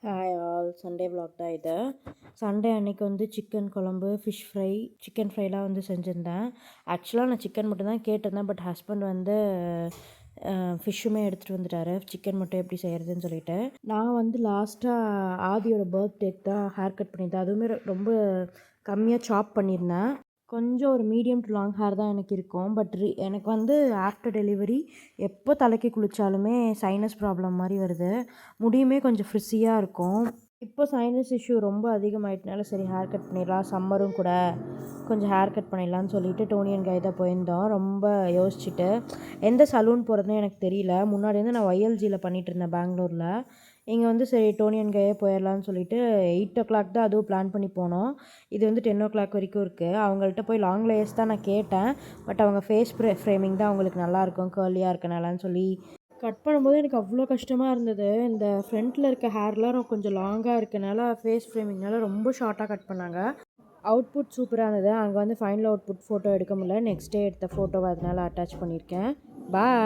Hi all, Sunday vlog தான் இது. Sunday அன்னைக்கு வந்து சிக்கன் குழம்பு, ஃபிஷ் ஃப்ரை, சிக்கன் ஃப்ரைலாம் வந்து செஞ்சுருந்தேன். ஆக்சுவலாக நான் சிக்கன் மட்டும் தான் கேட்டிருந்தேன். பட் ஹஸ்பண்ட் வந்து ஃபிஷ்ஷுமே எடுத்துகிட்டு வந்துட்டாரு. சிக்கன் மட்டும் எப்படி செய்கிறதுன்னு சொல்லிட்டு. நான் வந்து லாஸ்ட்டாக ஆதியோட பர்த்டேக்கு தான் ஹேர் கட் பண்ணியிருந்தேன். அதுவுமே ரொம்ப கம்மியாக சாப் பண்ணியிருந்தேன். கொஞ்சம் ஒரு மீடியம் டு லாங் ஹேர் தான் எனக்கு இருக்கும். பட் எனக்கு வந்து ஆஃப்டர் டெலிவரி எப்போ தலைக்கு குளித்தாலுமே சைனஸ் ப்ராப்ளம் மாதிரி வருது. முடியுமே கொஞ்சம் ஃப்ரிஸியாக இருக்கும். இப்போ சைனஸ் இஷ்யூ ரொம்ப அதிகமாகிட்டனால சரி ஹேர் கட் பண்ணிடலாம், சம்மரும் கூட கொஞ்சம் ஹேர் கட் பண்ணிடலான்னு சொல்லிட்டு டோனி அண்ட் கை தான் போயிருந்தோம். ரொம்ப யோசிச்சுட்டு எந்த சலூன் போகிறதுன்னு எனக்கு தெரியல. முன்னாடி வந்து நான் ஒய்எல்ஜியில் பண்ணிகிட்டு இருந்தேன் பெங்களூரில். இங்கே வந்து சரி டோனி அண்ட் கையே போயிடலான்னு சொல்லிட்டு 8 o'clock தான் அதுவும் பிளான் பண்ணி போனோம். இது வந்து 10 o'clock வரைக்கும் இருக்குது. அவங்கள்ட்ட போய் லாங் லேயர்ஸ் தான் நான் கேட்டேன். பட் அவங்க ஃபேஸ் ஃப்ரேமிங் தான் அவங்களுக்கு நல்லாயிருக்கும் கேர்லியாக இருக்கனாலன்னு சொல்லி கட் பண்ணும்போது எனக்கு அவ்வளோ கஷ்டமாக இருந்தது. இந்த ஃப்ரண்ட்டில் இருக்க ஹேர்லாம் கொஞ்சம் லாங்காக இருக்கனால ஃபேஸ் ஃப்ரேமிங்னால ரொம்ப ஷார்ட்டாக கட் பண்ணாங்க. அவுட்புட் சூப்பராக இருந்தது. அங்கே வந்து ஃபைனல் அவுட்புட் ஃபோட்டோ எடுக்க முடியல. நெக்ஸ்ட் டே எடுத்த ஃபோட்டோவை அதனால் அட்டாச் பண்ணியிருக்கேன். பாய்.